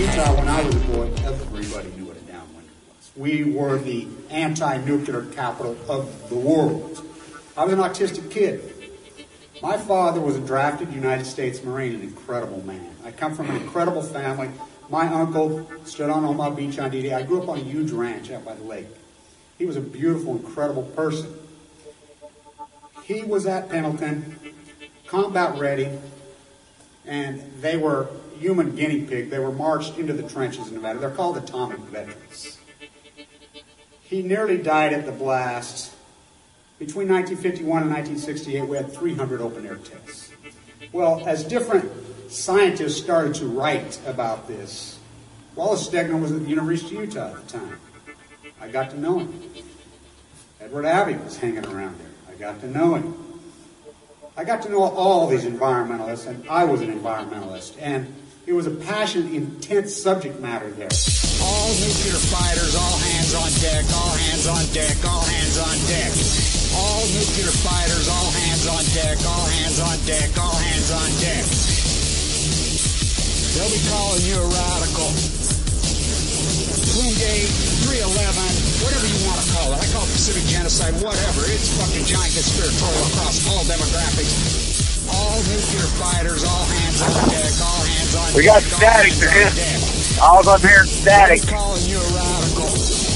Utah, when I was a boy, everybody knew what a downwinder was. We were the anti-nuclear capital of the world. I was an autistic kid. My father was a drafted United States Marine, an incredible man. I come from an incredible family. My uncle stood on Omaha Beach on D-Day. I grew up on a huge ranch out by the lake. He was a beautiful, incredible person. He was at Pendleton, combat ready, and they were human guinea pig. They were marched into the trenches in Nevada. They're called atomic veterans. He nearly died at the blast. Between 1951 and 1968, we had 300 open-air tests. Well, as different scientists started to write about this, Wallace Stegner was at the University of Utah at the time. I got to know him. Edward Abbey was hanging around there. I got to know him. I got to know all these environmentalists, and I was an environmentalist. And it was a passionate, intense subject matter there. All nuclear fighters, all hands on deck, all hands on deck, all hands on deck. All nuclear fighters, all hands on deck, all hands on deck, all hands on deck. They'll be calling you a radical. Bloomgate, 311, whatever you want to call it. I call it Pacific genocide, whatever. It's fucking giant conspiratorial across all demographics. All nuclear fighters, all hands on deck, all hands on deck. We got static, man. All I'm hearing static. They'll be calling you a radical.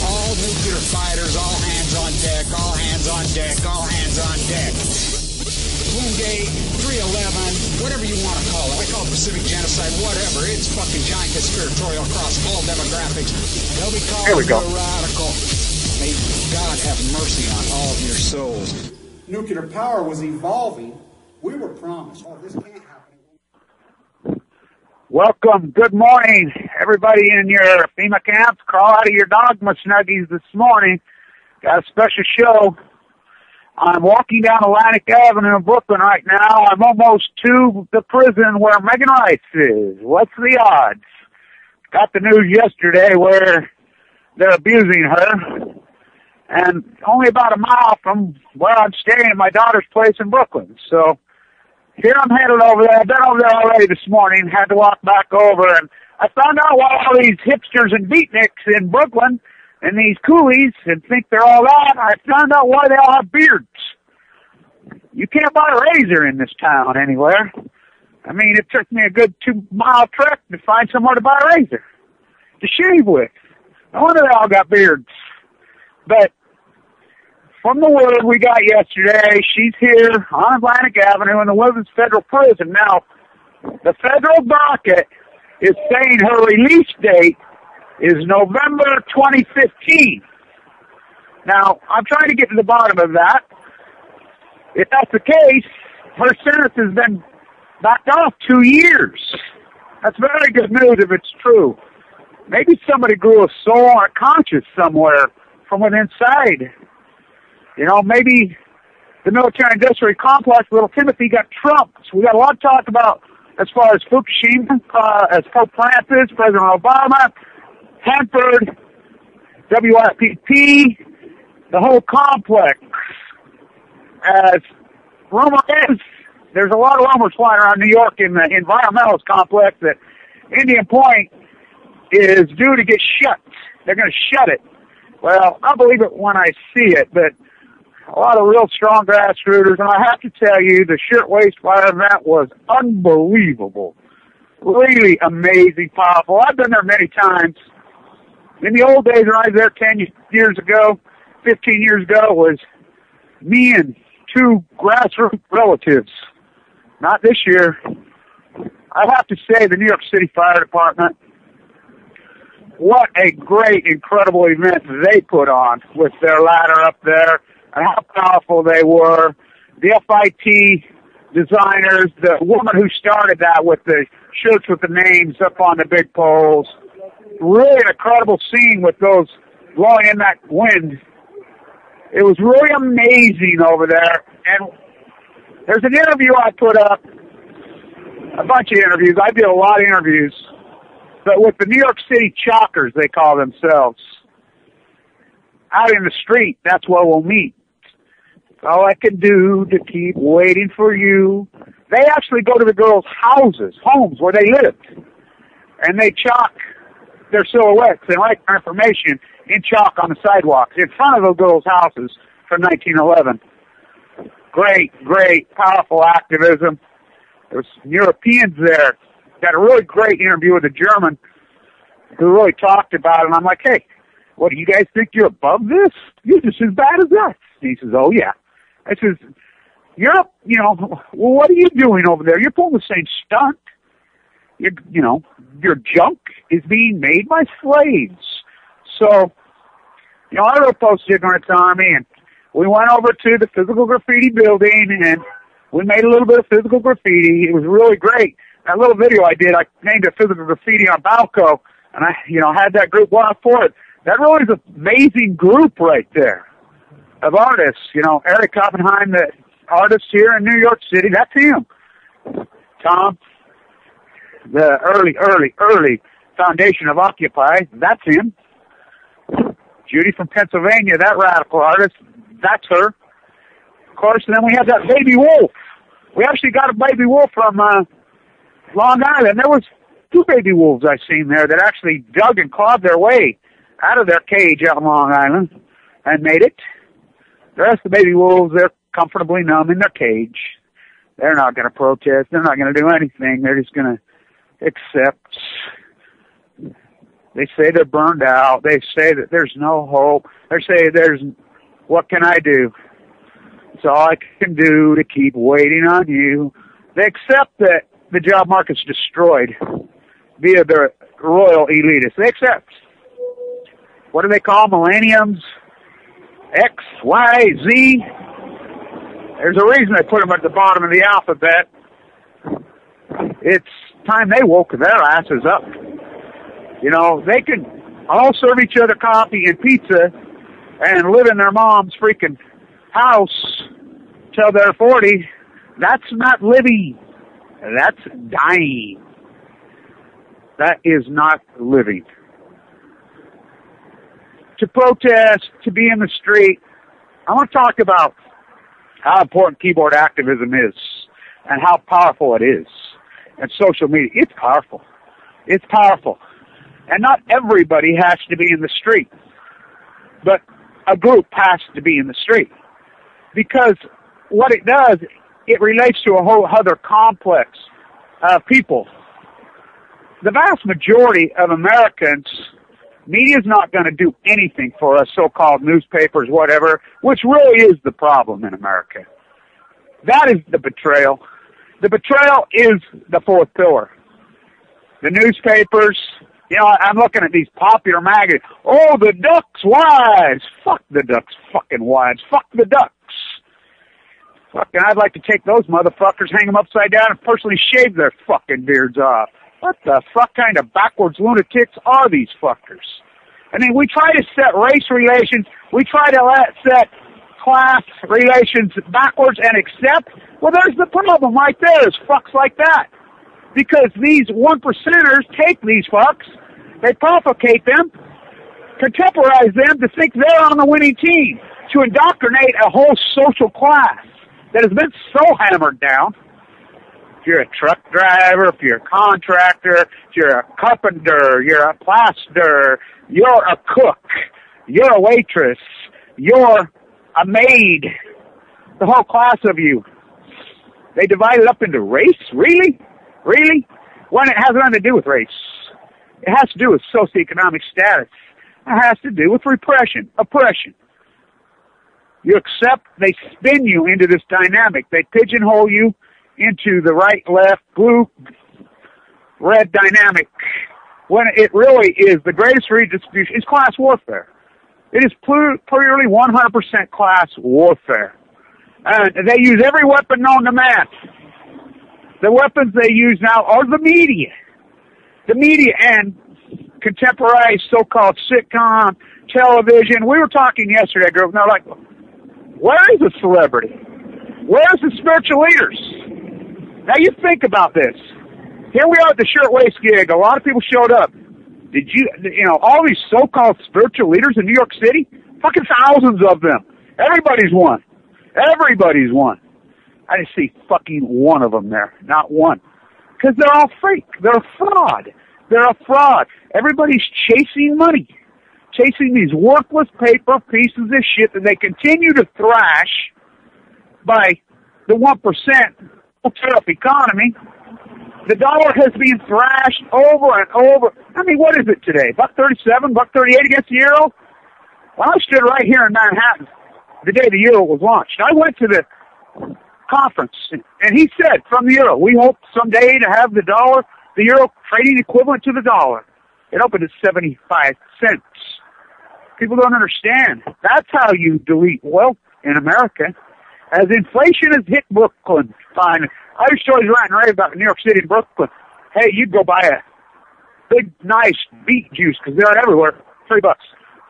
All nuclear fighters, all hands on deck, all hands on deck, all hands on deck. Bloomgate, 311, whatever you want to call it. I call it Pacific genocide, whatever. It's fucking giant conspiratorial across all demographics. They'll be calling you a radical. May God have mercy on all of your souls. Nuclear power was evolving. We were promised, oh, this can't happen. Welcome. Good morning, everybody in your FEMA camps. Crawl out of your dogma snuggies this morning. Got a special show. I'm walking down Atlantic Avenue in Brooklyn right now. I'm almost to the prison where Megan Rice is. What's the odds? Got the news yesterday where they're abusing her. And only about a mile from where I'm staying at my daughter's place in Brooklyn. So here I'm headed over there. I've been over there already this morning. Had to walk back over. And I found out why all these hipsters and beatniks in Brooklyn and these coolies and think they're all that. I found out why they all have beards. You can't buy a razor in this town anywhere. I mean, it took me a good 2-mile trek to find somewhere to buy a razor to shave with. No wonder they all got beards. But from the word we got yesterday, she's here on Atlantic Avenue in the Women's Federal Prison. Now, the federal docket is saying her release date is November 2015. Now, I'm trying to get to the bottom of that. If that's the case, her sentence has been backed off 2 years. That's very good news if it's true. Maybe somebody grew a soul or a conscience somewhere from within inside. You know, maybe the military industrial complex, little Timothy, got trumped. So we got a lot to talk about as far as Fukushima, as Pope Francis, President Obama, Hanford, WFPP, the whole complex. As rumor is, there's a lot of rumors flying around New York in the environmentalist complex that Indian Point is due to get shut. They're going to shut it. Well, I'll believe it when I see it, but a lot of real strong grassrooters, and I have to tell you, the Shirtwaist Fire event was unbelievable. Really amazing, powerful. I've been there many times. In the old days when I was there 10 years ago, 15 years ago, it was me and 2 grassroots relatives. Not this year. I have to say, the New York City Fire Department, what a great, incredible event they put on with their ladder up there and how powerful they were. The FIT designers, the woman who started that with the shirts with the names up on the big poles. Really an incredible scene with those blowing in that wind. It was really amazing over there. And there's an interview I put up, a bunch of interviews. I did a lot of interviews. But with the New York City Chalkers, they call themselves. Out in the street, that's where we'll meet. All I can do to keep waiting for you. They actually go to the girls' houses, homes where they lived. And they chalk their silhouettes and write their information in chalk on the sidewalks in front of those girls' houses from 1911. Great, great, powerful activism. There was some Europeans there. Got a really great interview with a German who really talked about it. And I'm like, hey, what, do you guys think you're above this? You're just as bad as us. And he says, oh, yeah. I says, Europe, well, what are you doing over there? You're pulling the same stunt. Your junk is being made by slaves. So, I wrote Post-Ignorance Army, and we went over to the physical graffiti building, and we made a little bit of physical graffiti. It was really great. That little video I did, I named it Physical Graffiti on Balco, and I, had that group go out for it. That really is an amazing group right there of artists. Eric Oppenheim, the artist here in New York City, that's him. Tom, the early foundation of Occupy, that's him. Judy from Pennsylvania, that radical artist, that's her. Of course, and then we had that baby wolf. We actually got a baby wolf from Long Island. There was 2 baby wolves I seen there that actually dug and clawed their way out of their cage out on Long Island and made it. The rest of the baby wolves, they're comfortably numb in their cage. They're not going to protest. They're not going to do anything. They're just going to accept. They say they're burned out. They say that there's no hope. They say what can I do? It's all I can do to keep waiting on you. They accept that the job market's destroyed via the royal elitists. They accept. What do they call millenniums? X, Y, Z. There's a reason they put them at the bottom of the alphabet. It's time they woke their asses up. They can all serve each other coffee and pizza and live in their mom's freaking house till they're 40. That's not living. That's dying. That is not living. To protest, to be in the street, I want to talk about how important keyboard activism is and how powerful it is. And social media, it's powerful. It's powerful. And not everybody has to be in the street, but a group has to be in the street. Because what it does, it relates to a whole other complex of people. The vast majority of Americans, media's not going to do anything for us, so-called newspapers, whatever, which really is the problem in America. That is the betrayal. The betrayal is the fourth pillar. The newspapers, I'm looking at these popular magazines. Oh, the Ducks wives. Fuck the Ducks fucking wives. Fuck the Ducks. Fucking, I'd like to take those motherfuckers, hang them upside down, and personally shave their fucking beards off. What the fuck kind of backwards lunatics are these fuckers? I mean, we try to set race relations, we try to set class relations backwards and accept. Well, there's the problem right there, is fucks like that. Because these 1%ers take these fucks, they propagate them, contemporize them to think they're on the winning team, to indoctrinate a whole social class that has been so hammered down. If you're a truck driver, if you're a contractor, if you're a carpenter, you're a plasterer, you're a cook, you're a waitress, you're a maid, the whole class of you. They divide it up into race? Really? Really? When it has nothing to do with race. It has to do with socioeconomic status. It has to do with repression, oppression. You accept, they spin you into this dynamic. They pigeonhole you into the right, left, blue, red dynamic. When it really is, the greatest redistribution is class warfare. It is purely 100% class warfare. And they use every weapon known to man. The weapons they use now are the media. The media and contemporary so-called sitcom, television. We were talking yesterday, girls, and they're like, where is the celebrity? Where's the spiritual leaders? Now you think about this. Here we are at the shirtwaist gig. A lot of people showed up. Did all these so-called spiritual leaders in New York City? Fucking thousands of them. Everybody's one. Everybody's one. I didn't see fucking one of them there. Not one. Because they're all fake. They're a fraud. They're a fraud. Everybody's chasing money, chasing these worthless paper pieces of shit that they continue to thrash by the 1% tariff economy. The dollar has been thrashed over and over. I mean, what is it today? $1.37, $1.38 against the euro? Well, I stood right here in Manhattan the day the euro was launched. I went to the conference, and he said, from the euro, we hope someday to have the euro trading equivalent to the dollar. It opened at 75 cents. People don't understand. That's how you delete wealth in America. As inflation has hit Brooklyn, fine. I used to always rant and rave about New York City and Brooklyn. Hey, you'd go buy a big, nice beet juice, because they're everywhere. $3,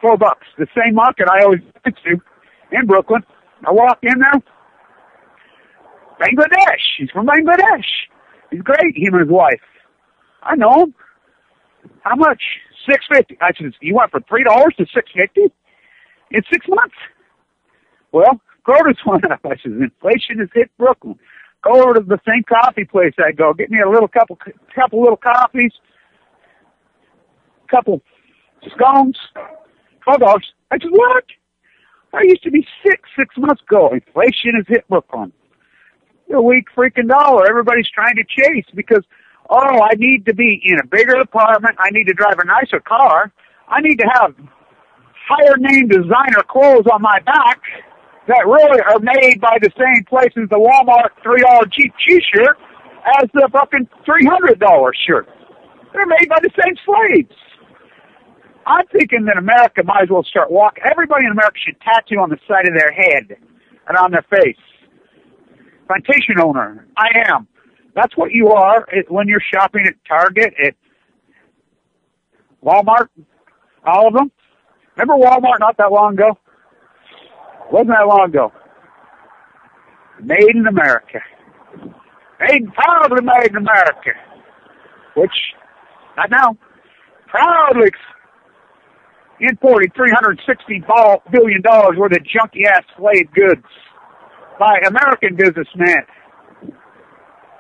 $4. The same market I always went to in Brooklyn. I walk in there. Bangladesh. He's from Bangladesh. He's great, him and his wife. I know him. How much? $6.50. I said, you went from $3 to $6.50 in 6 months? Well, groceries went up. I said, inflation has hit Brooklyn. Go over to the same coffee place I go. Get me a little couple little coffees, couple scones, $12. I said, what? I used to be 6 months ago. Inflation has hit Brooklyn. A weak freaking dollar. Everybody's trying to chase because, oh, I need to be in a bigger apartment. I need to drive a nicer car. I need to have higher name designer clothes on my back that really are made by the same place as the Walmart $3 cheap t-shirt as the fucking $300 shirt. They're made by the same slaves. I'm thinking that America might as well start walking. Everybody in America should tattoo on the side of their head and on their face. Plantation owner. I am. That's what you are when you're shopping at Target, at Walmart, all of them. Remember Walmart not that long ago? Wasn't that long ago. Made in America. Proudly made in America. Which, not now, proudly importing $360 billion worth of junky-ass slave goods by American businessmen,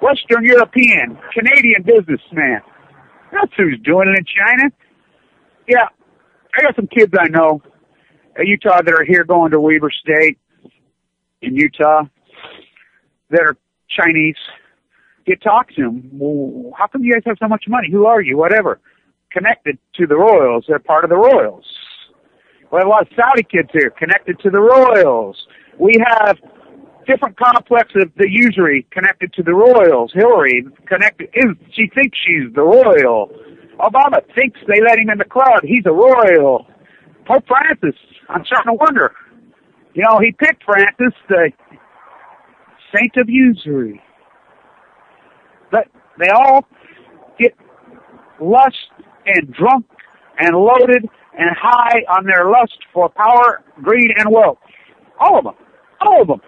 Western European, Canadian businessmen. That's who's doing it in China. Yeah, I got some kids I know at Utah that are here going to Weber State in Utah that are Chinese. You talk to them. Well, how come you guys have so much money? Who are you? Whatever. Connected to the Royals. They're part of the Royals. We have a lot of Saudi kids here connected to the Royals. We have different complex of the usury connected to the Royals. Hillary she thinks she's the royal. Obama thinks they let him in the crowd. He's a royal. Pope Francis, I'm starting to wonder. You know, he picked Francis, the saint of usury. But they all get lust and drunk and loaded and high on their lust for power, greed, and wealth. All of them. All of them.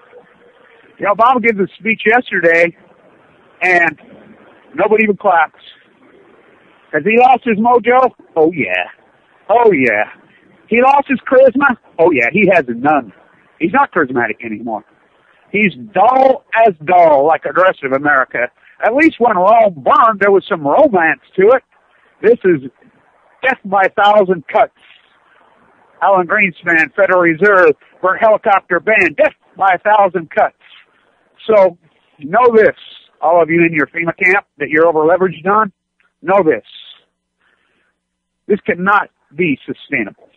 You know, Obama gave a speech yesterday, and nobody even claps. Has he lost his mojo? Oh, yeah. Oh, yeah. He lost his charisma? Oh, yeah, he has none. He's not charismatic anymore. He's dull as dull, like the rest of America. At least when Rome burned, there was some romance to it. This is death by 1,000 cuts. Alan Greenspan, Federal Reserve, burnt helicopter band, death by 1,000 cuts. So, know this, all of you in your FEMA camp that you're over-leveraged on, know this. This cannot be sustainable.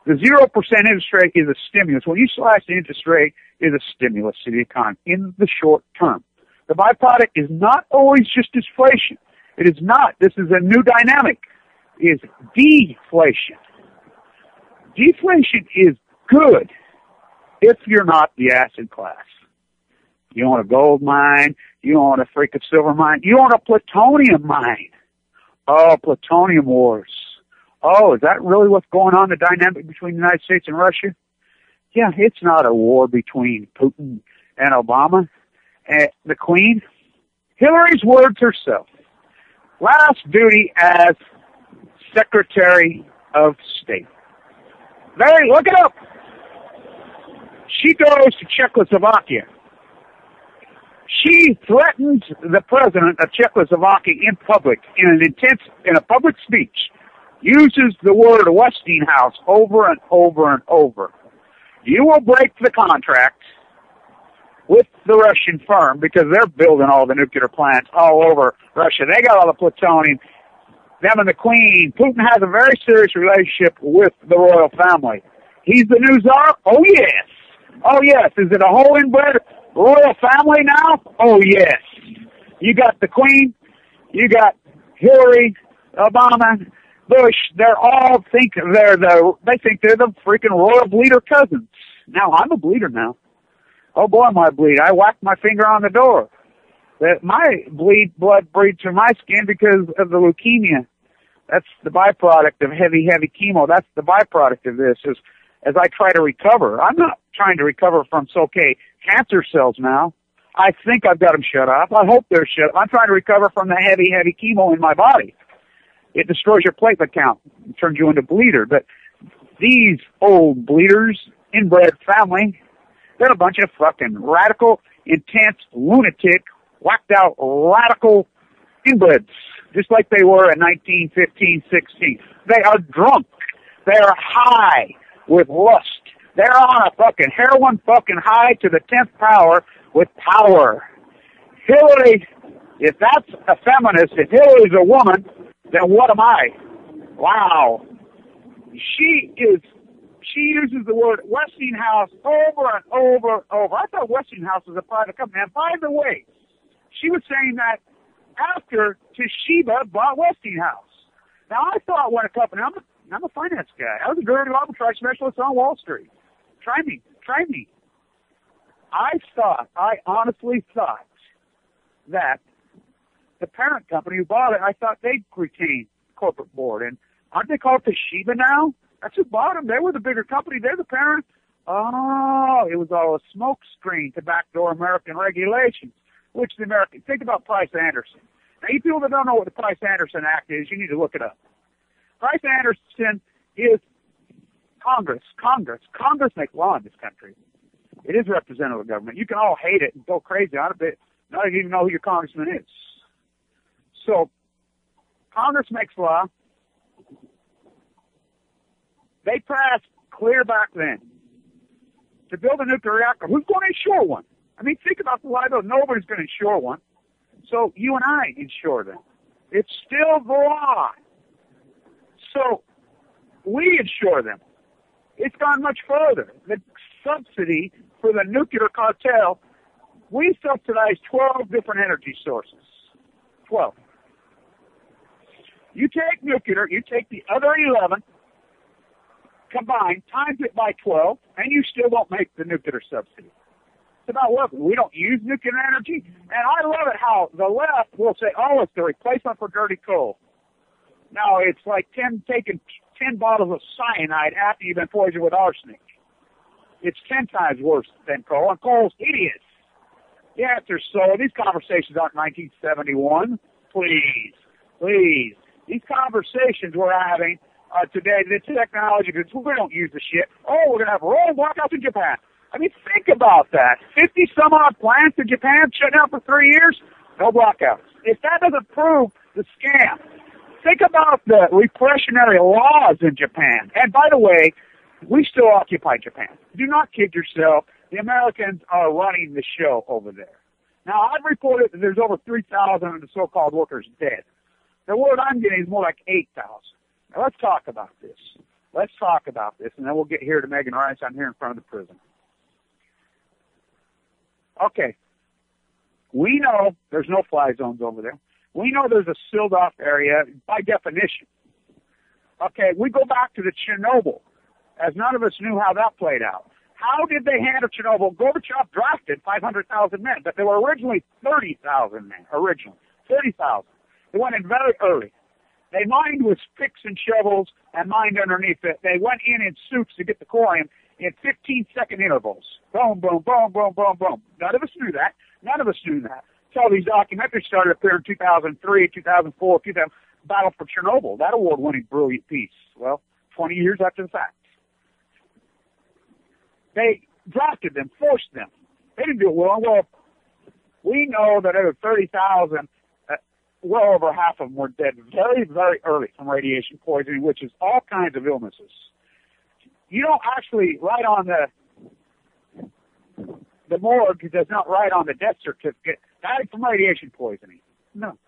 The 0% interest rate is a stimulus. When you slash the interest rate, is a stimulus to the economy in the short term. The byproduct is not always just inflation. It is not. This is a new dynamic. It is deflation. Deflation is good if you're not the asset class. You own a gold mine. You own a freaking silver mine. You own a plutonium mine. Oh, plutonium wars. Oh, is that really what's going on, the dynamic between the United States and Russia? Yeah, it's not a war between Putin and Obama and the Queen. Hillary's words herself. Last duty as Secretary of State. Larry, look it up. She goes to Czechoslovakia. She threatens the president of Czechoslovakia in public in a public speech, uses the word Westinghouse over and over and over. You will break the contract with the Russian firm because they're building all the nuclear plants all over Russia. They got all the plutonium. Them and the Queen. Putin has a very serious relationship with the royal family. He's the new czar? Oh, yes. Oh, yes. Is it a whole inbred royal family now? Oh, yes. You got the Queen. You got Hillary, Obama, Bush. They think they're the freaking royal bleeder cousins. Now, I'm a bleeder now. Oh, boy, am I bleed. I whacked my finger on the door. My blood bleeds from my skin because of the leukemia. That's the byproduct of heavy chemo. That's the byproduct of this as I try to recover. I'm not trying to recover from cancer cells now. I think I've got them shut off. I hope they're shut off. I'm trying to recover from the heavy chemo in my body. It destroys your platelet count. It turns you into a bleeder. But these old bleeders, inbred family, they're a bunch of fucking radical, intense, lunatic, whacked out radical inbreds, just like they were in 1915, 16. They are drunk. They are high with lust. They're on a fucking heroin fucking high to the 10th power with power. Hillary, if that's a feminist, if Hillary's a woman, then what am I? Wow. She uses the word Westinghouse over and over and over. I thought Westinghouse was a private company. And by the way, she was saying that after Toshiba bought Westinghouse. Now, I thought when a company, I'm a finance guy. I was a derivative arbitrage specialist on Wall Street. Try me. I honestly thought that the parent company who bought it, I thought they'd retain corporate board. And aren't they called Toshiba now? That's who bought them. They were the bigger company. They're the parent. Oh, it was all a smoke screen to backdoor American regulations, which the American, think about Price-Anderson. Now, you people that don't know what the Price-Anderson Act is, you need to look it up. Price-Anderson is Congress. Congress makes law in this country. It is representative government. You can all hate it and go crazy on it, but not even know who your congressman is. So, Congress makes law. They passed clear back then to build a nuclear reactor. Who's going to insure one? I mean, think about the liability. Nobody's going to insure one. So you and I insure them. It's still the law. So we insure them. It's gone much further. The subsidy for the nuclear cartel, we subsidize 12 different energy sources. 12. You take nuclear, you take the other 11, combined, times it by 12, and you still don't make the nuclear subsidy. It's about what? We don't use nuclear energy? And I love it how the left will say, oh, it's the replacement for dirty coal. Now, it's like taking 10 bottles of cyanide after you've been poisoned with arsenic. It's 10 times worse than coal, and coal's hideous. The answer's so. These conversations aren't 1971. Please. These conversations we're having today, the technology, because we don't use the shit. Oh, we're going to have rolling blackouts in Japan. I mean, think about that. 50-some-odd plants in Japan shut down for 3 years, no blackouts. If that doesn't prove the scam, think about the repressionary laws in Japan. And by the way, we still occupy Japan. Do not kid yourself. The Americans are running the show over there. Now, I've reported that there's over 3,000 of the so-called workers dead. The word I'm getting is more like 8,000. Now, let's talk about this. And then we'll get here to Megan Rice. I'm here in front of the prison. Okay. We know there's no fly zones over there. We know there's a sealed-off area by definition. Okay, we go back to the Chernobyl, as none of us knew how that played out. How did they handle Chernobyl? Gorbachev drafted 500,000 men, but there were originally 30,000 men, 30,000. They went in very early. They mined with picks and shovels and mined underneath it. They went in suits to get the corium in 15-second intervals. Boom, boom, boom, boom, boom, boom. None of us knew that. Until these documentaries started appearing in 2003, 2004, Battle for Chernobyl, that award-winning brilliant piece. Well, 20 years after the fact. They drafted them, forced them. They didn't do it well. Well, We know that out of 30,000, well over half of them were dead very, very early from radiation poisoning, which is all kinds of illnesses. You don't actually write on the morgue does not write on the death certificate, died from radiation poisoning. No.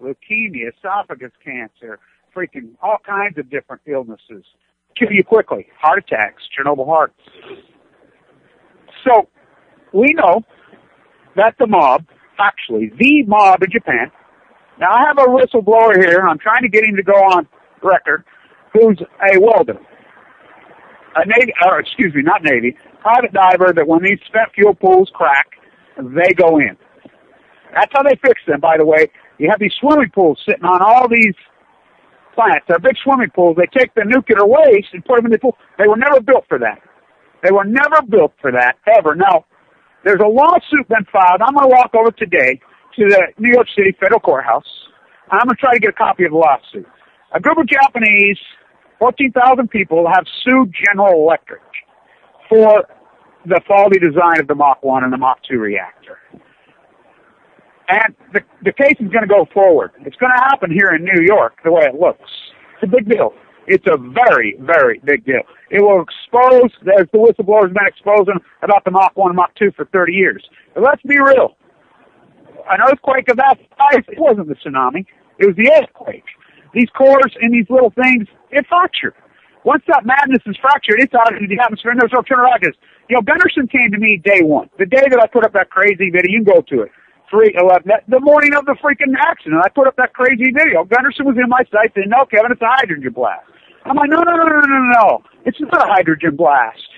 Leukemia, esophagus cancer, freaking all kinds of different illnesses. Kill you quickly. Heart attacks, Chernobyl heart. So, we know that the mob, actually, the mob in Japan, now I have a whistleblower here, I'm trying to get him to go on record, who's a welder. A Navy, or excuse me, not Navy, private diver that when these spent fuel pools crack, they go in. That's how they fix them, by the way. You have these swimming pools sitting on all these plants. They're big swimming pools. They take the nuclear waste and put them in the pool. They were never built for that. They were never built for that, ever. Now, there's a lawsuit been filed. I'm going to walk over today to the New York City Federal Courthouse. I'm going to try to get a copy of the lawsuit. A group of Japanese, 14,000 people, have sued General Electric for the faulty design of the Mach 1 and the Mach 2 reactor. And the case is going to go forward. It's going to happen here in New York the way it looks. It's a big deal. It's a very, very big deal. It will expose, as the whistleblower's been exposing about the Mach 1 and Mach 2 for 30 years. But let's be real. An earthquake of that size, it wasn't the tsunami. It was the earthquake. These cores and these little things, it fractured. Once that madness is fractured, it's out into the atmosphere, and there's no turning around. Gunderson came to me day one. The day that I put up that crazy video, you can go to it. 3/11, the morning of the freaking accident, I put up that crazy video. Gunderson was in my sight saying, no, Kevin, it's a hydrogen blast. I'm like, no. It's not a hydrogen blast.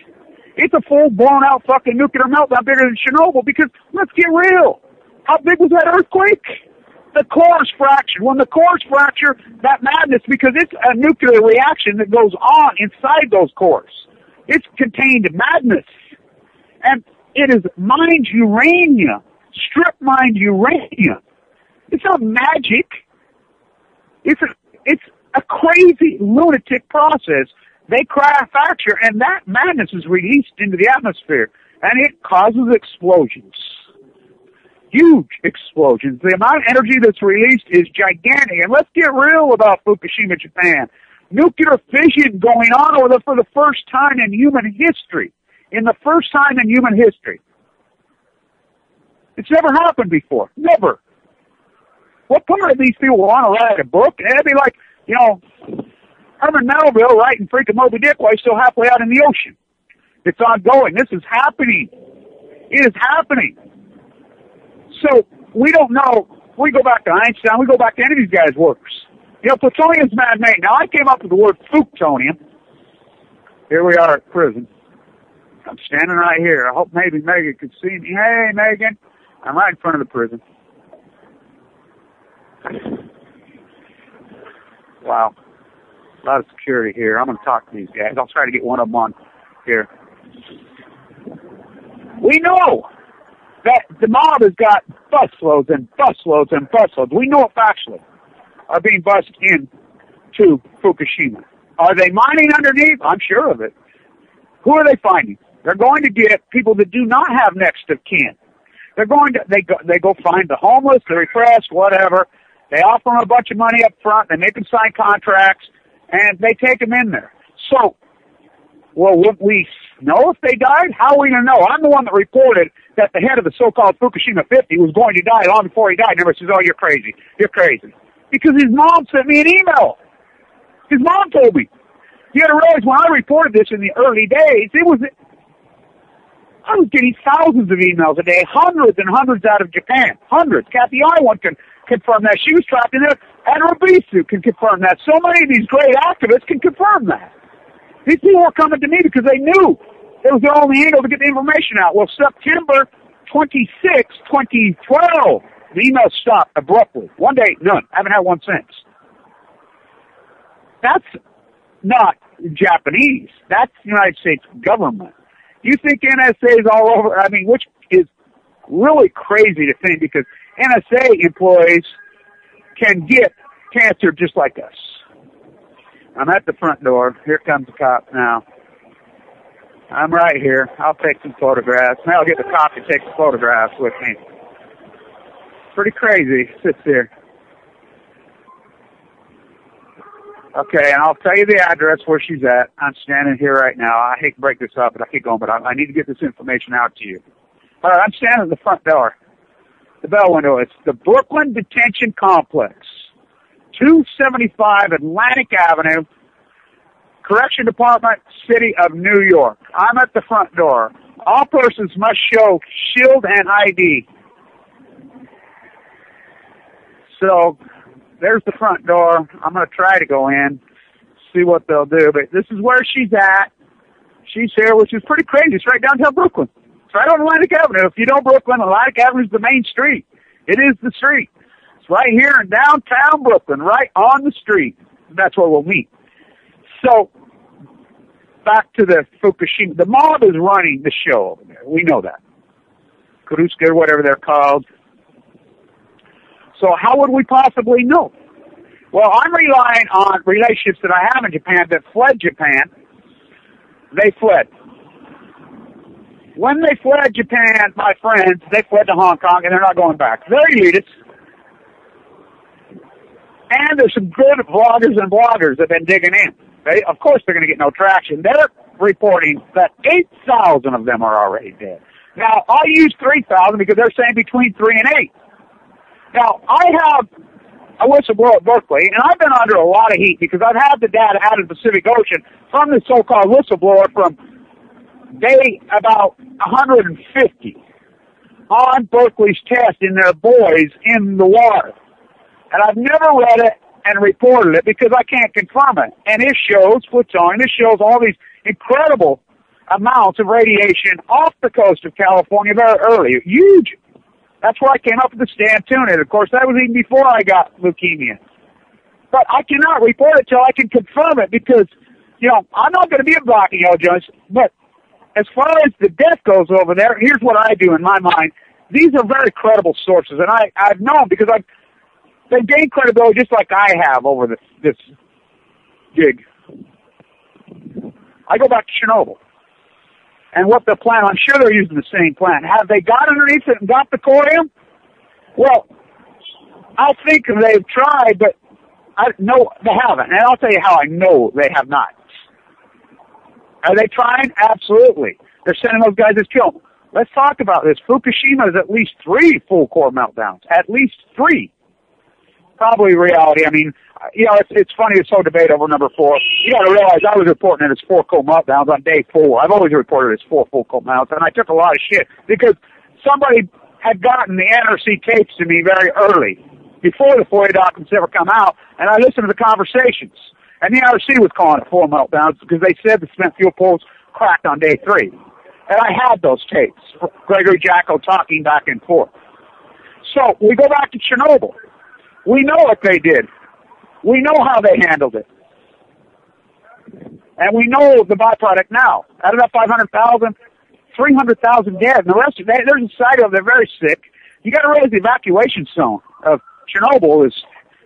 It's a full blown out fucking nuclear meltdown bigger than Chernobyl because let's get real. How big was that earthquake? The cores fractured. When the cores fracture, that madness, because it's a nuclear reaction that goes on inside those cores. It's contained madness. And it is mined uranium. Strip mined uranium. It's not magic. It's a crazy lunatic process. They fracture, and that madness is released into the atmosphere, and it causes explosions. Huge explosions. The amount of energy that's released is gigantic. And let's get real about Fukushima, Japan. Nuclear fission going on over there for the first time in human history. In the first time in human history. It's never happened before. Never. What part of these people want to write a book? It'd be like, Herman Melville writing freaking Moby Dick while he's still halfway out in the ocean. It's ongoing. This is happening. It is happening. So, we don't know. We go back to Einstein. We go back to any of these guys' works. Plutonium's man-made. Now, I came up with the word plutonium. Here we are at prison. I'm standing right here. I hope maybe Megan could see me. Hey, Megan. I'm right in front of the prison. Wow. A lot of security here. I'm going to talk to these guys. I'll try to get one of them on here. We know that the mob has got busloads and busloads and busloads. We know it factually. Are being bussed into Fukushima. Are they mining underneath? I'm sure of it. Who are they finding? They're going to get people that do not have next of kin. They're going to they go find the homeless, the repressed, whatever. They offer them a bunch of money up front. They make them sign contracts, and they take them in there. So, well, would we know if they died? How are we going to know? I'm the one that reported that the head of the so-called Fukushima 50 was going to die long before he died. And everybody says, oh, you're crazy. You're crazy. Because his mom sent me an email. His mom told me. You got to realize when I reported this in the early days, I was getting thousands of emails a day, hundreds and hundreds out of Japan. Hundreds. Kathy Iwan can confirm that. She was trapped in there. And Robisu can confirm that. So many of these great activists can confirm that. These people were coming to me because they knew it was their only angle to get the information out. Well, September 26, 2012, the emails stopped abruptly. One day, none. I haven't had one since. That's not Japanese. That's the United States government. You think NSA is all over? I mean, which is really crazy to think because NSA employees can get cancer just like us. I'm at the front door. Here comes the cop now. I'm right here. I'll take some photographs. Now I'll get the cop to take the photographs with me. Pretty crazy. Sits there. Okay, and I'll tell you the address where she's at. I'm standing here right now. I hate to break this up, but I keep going, but I need to get this information out to you. All right, I'm standing at the front door, the bell window. It's the Brooklyn Detention Complex, 275 Atlantic Avenue, Correction Department, City of New York. I'm at the front door. All persons must show shield and ID. So there's the front door. I'm going to try to go in, see what they'll do. But this is where she's at. She's here, which is pretty crazy. It's right downtown Brooklyn. It's right on Atlantic Avenue. If you know Brooklyn, Atlantic Avenue is the main street. It is the street. It's right here in downtown Brooklyn, right on the street. That's where we'll meet. So back to the Fukushima. The mob is running the show over there. We know that. Kuruska, or whatever they're called. So how would we possibly know? Well, I'm relying on relationships that I have in Japan that fled Japan. They fled. When they fled Japan, my friends, they fled to Hong Kong, and they're not going back. They're elitists. And there's some good vloggers and bloggers that have been digging in. Of course, they're going to get no traction. They're reporting that 8,000 of them are already dead. Now, I use 3,000 because they're saying between 3 and 8. Now, I have a whistleblower at Berkeley, and I've been under a lot of heat because I've had the data out of the Pacific Ocean from the so-called whistleblower from day about 150 on Berkeley's test in their boys in the water. And I've never read it and reported it because I can't confirm it. And it shows plutonium. It shows all these incredible amounts of radiation off the coast of California very early. Huge. That's where I came up with the stand tuna. Of course, that was even before I got leukemia. But I cannot report it till I can confirm it because, you know, I'm not going to be a blocking journalist. But as far as the death goes over there, here's what I do in my mind. These are very credible sources, and I've known because they've gained credibility just like I have over this gig. I go back to Chernobyl. And what the plan, I'm sure they're using the same plan. Have they got underneath it and got the corium? Well, I think they've tried, but no, they haven't. And I'll tell you how I know they have not. Are they trying? Absolutely. They're sending those guys as kill. Let's talk about this. Fukushima is at least 3 full core meltdowns. At least 3. Probably reality. I mean, you know, it's funny, it's so debate over number 4. You got to realize I was reporting it as 4 cold meltdowns on day 4. I've always reported it as 4 full cold meltdowns, and I took a lot of shit because somebody had gotten the NRC tapes to me very early, before the FOIA documents ever come out, and I listened to the conversations. And the NRC was calling it 4 meltdowns because they said the spent fuel pools cracked on day 3. And I had those tapes, Gregory Jacko talking back and forth. So we go back to Chernobyl. We know what they did. We know how they handled it. And we know the byproduct now. Out of that 500,000, 300,000 dead. And the rest of that, there's a side of they're very sick. You got to realize the evacuation zone of Chernobyl is,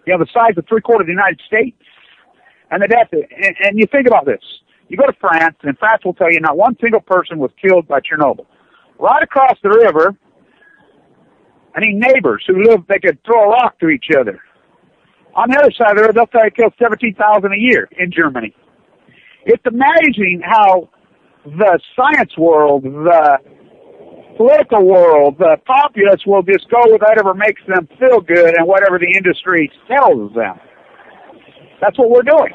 you know, the size of 3/4 of the United States. And the death, and you think about this. You go to France, and France will tell you not one single person was killed by Chernobyl. Right across the river, I mean, neighbors who lived, they could throw a rock to each other. On the other side of the river, they'll tell you it kills 17,000 a year in Germany. It's amazing how the science world, the political world, the populace will just go with whatever makes them feel good and whatever the industry tells them. That's what we're doing.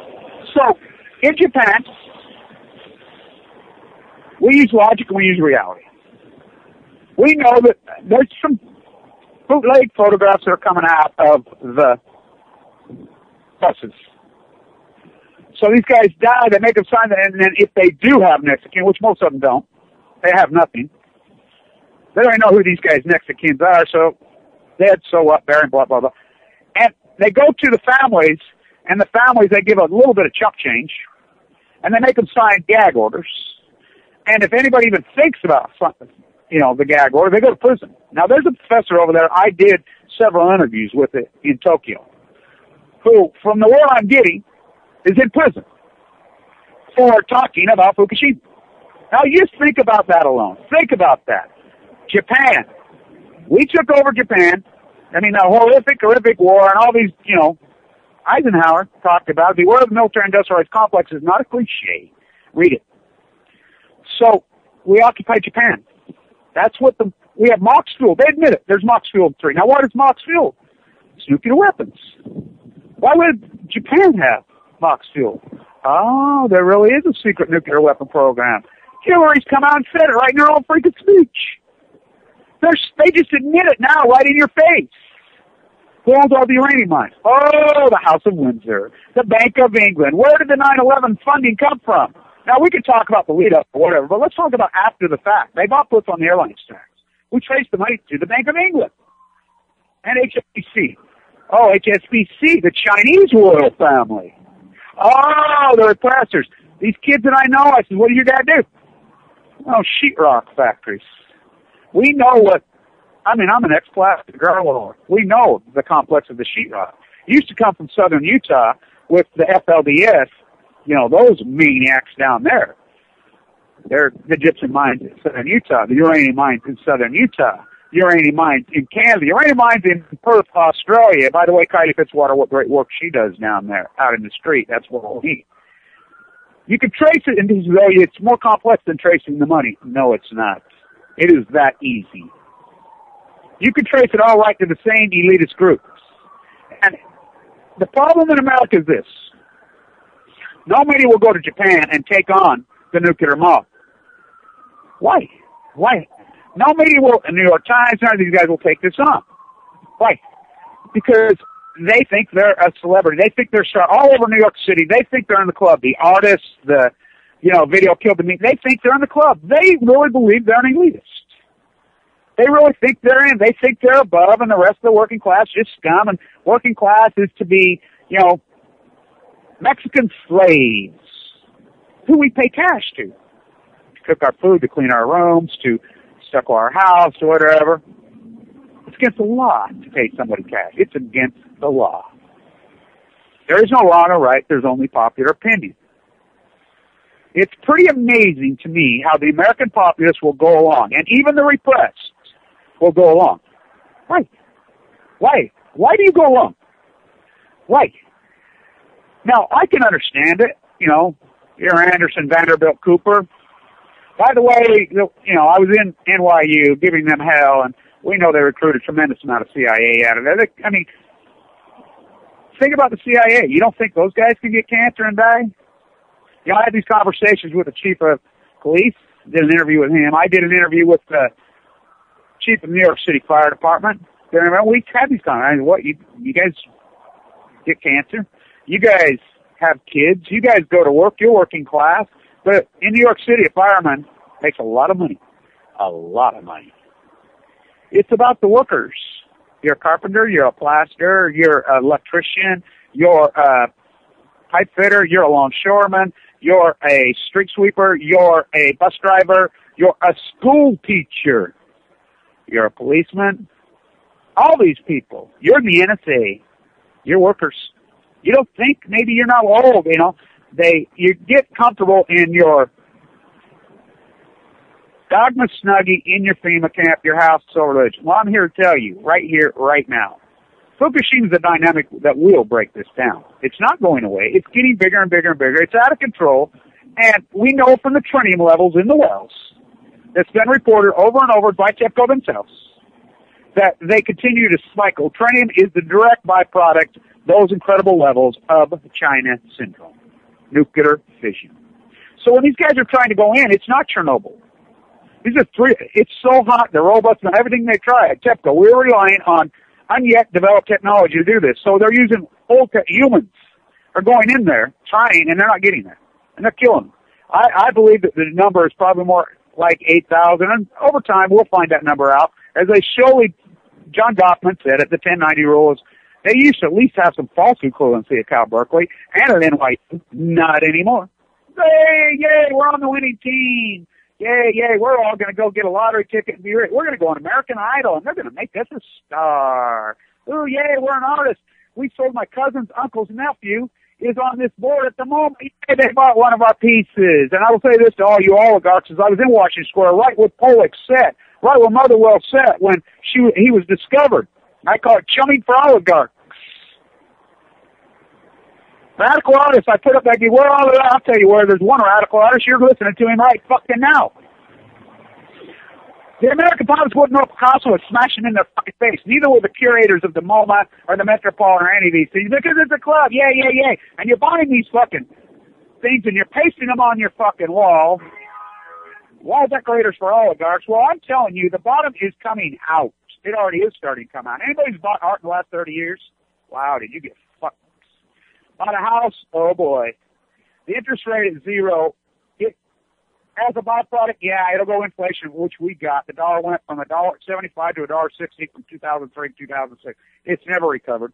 So, in Japan, we use logic and we use reality. We know that there's some bootleg photographs that are coming out of the buses. So these guys die, they make them sign that, and then if they do have next of kin, which most of them don't, they have nothing. They don't even know who these guys next of kins are, so dead, so what, buried, blah, blah, blah. And they go to the families, and the families, they give a little bit of chump change, and they make them sign gag orders. And if anybody even thinks about, you know, the gag order, they go to prison. Now, there's a professor over there, I did several interviews with it in Tokyo, who, from the word I'm getting, is in prison for talking about Fukushima. Now, just think about that alone. Think about that. Japan. We took over Japan. I mean, the horrific war and all these, you know, Eisenhower talked about. The war of the military-industrialized complex is not a cliche. Read it. So we occupied Japan. That's what we have MOX fuel. They admit it. There's MOX fuel 3. Now, what is MOX fuel? It's nuclear weapons. Why would Japan have MOX fuel? Oh, there really is a secret nuclear weapon program. Hillary's come out and said it right in her own freaking speech. They just admit it now, right in your face. Who owns all the uranium mines? Oh, the House of Windsor, the Bank of England. Where did the 9/11 funding come from? Now, we could talk about the lead-up or whatever, but let's talk about after the fact. They bought puts on the airline stocks. We traced the money to the Bank of England and HSBC. Oh, HSBC, the Chinese royal family. Oh, the repressors. These kids that I know, I said, what did your dad do? Oh, sheetrock factories. We know what, I mean, I'm an ex-plastic drywall. We know the complex of the sheetrock. It used to come from southern Utah with the FLDS, you know, those maniacs down there. They're the gypsum mines in southern Utah, the uranium mines in southern Utah, uranium mines in Canada, uranium mines in Perth, Australia. By the way, Kylie Fitzwater, what great work she does down there out in the street. That's what we'll need. You can trace it, and it's more complex than tracing the money. No, it's not. It is that easy. You can trace it all right to the same elitist groups. And the problem in America is this. Nobody will go to Japan and take on the nuclear mob. Why? Nobody will, the New York Times, none of these guys will take this on. Why? Because they think they're a celebrity. They think they're star all over New York City. They think they're in the club. The artists, the, you know, Video Killed the Meat, they think they're in the club. They really believe they're an elitist. They really think they're in. They think they're above, and the rest of the working class is scum, and working class is to be, you know, Mexican slaves who we pay cash to cook our food, to clean our rooms, to stucco our house, or whatever. It's against the law to pay somebody cash. It's against the law. There is no law or right. There's only popular opinion. It's pretty amazing to me how the American populace will go along, and even the repressed will go along. Why? Why do you go along? Why? Now, I can understand it. You know, you're Anderson, Vanderbilt, Cooper. By the way, you know, I was in NYU giving them hell, and we know they recruit a tremendous amount of CIA out of there. I mean, think about the CIA. You don't think those guys can get cancer and die? You know, I had these conversations with the chief of police, did an interview with him. I did an interview with the chief of the New York City Fire Department. We had these conversations. What, you guys get cancer? You guys have kids. You guys go to work. You're working class. But in New York City, a fireman makes a lot of money. A lot of money. It's about the workers. You're a carpenter. You're a plasterer. You're an electrician. You're a pipe fitter. You're a longshoreman. You're a street sweeper. You're a bus driver. You're a school teacher. You're a policeman. All these people. You're in the NSA. You're workers. You don't think maybe you're not old, you know. You get comfortable in your dogma snuggie in your FEMA camp, your house, so religion. Well, I'm here to tell you, right here, right now, Fukushima's a dynamic that will break this down. It's not going away. It's getting bigger and bigger and bigger. It's out of control. And we know from the tritium levels in the wells that's been reported over and over by TEPCO themselves that they continue to spike. Tritium is the direct byproduct, those incredible levels of China syndrome, nuclear fission. So when these guys are trying to go in, it's not Chernobyl. These are it's so hot, they're robust, and everything they try at TEPCO, we're relying on unyet developed technology to do this. So they're using humans are going in there, trying, and they're not getting there. And they're killing them. I believe that the number is probably more like 8,000, and over time we'll find that number out. As they surely, John Goffman said it, the 1090 rule is, they used to at least have some false equivalency at Cal Berkeley and at NYU. Not anymore. Yay, we're on the winning team. Yay, we're all going to go get a lottery ticket and be rich. We're going to go on American Idol, and they're going to make us a star. Ooh, yay, we're an artist. We sold my cousin's uncle's nephew is on this board at the moment. Yay, they bought one of our pieces. And I will say this to all you oligarchs, as I was in Washington Square, right where Pollock sat, right where Motherwell sat when he was discovered. I call it chumming for oligarchs. Radical artists, I put up that, where all of that, I'll tell you where, there's one radical artist, you're listening to him right fucking now. The American public wouldn't know Picasso was smashing in their fucking face. Neither were the curators of the MoMA or the Metropole or any of these things, because it's a club, yay. And you're buying these fucking things and you're pasting them on your fucking wall. Wall decorators for oligarchs. Well, I'm telling you, the bottom is coming out. It already is starting to come out. Anybody who's bought art in the last 30 years? Wow, did you get fucked? Bought a house? Oh boy. The interest rate is zero. It, as a byproduct, yeah, it'll go inflation, which we got. The dollar went from $1.75 to $1.60 from 2003 to 2006. It's never recovered.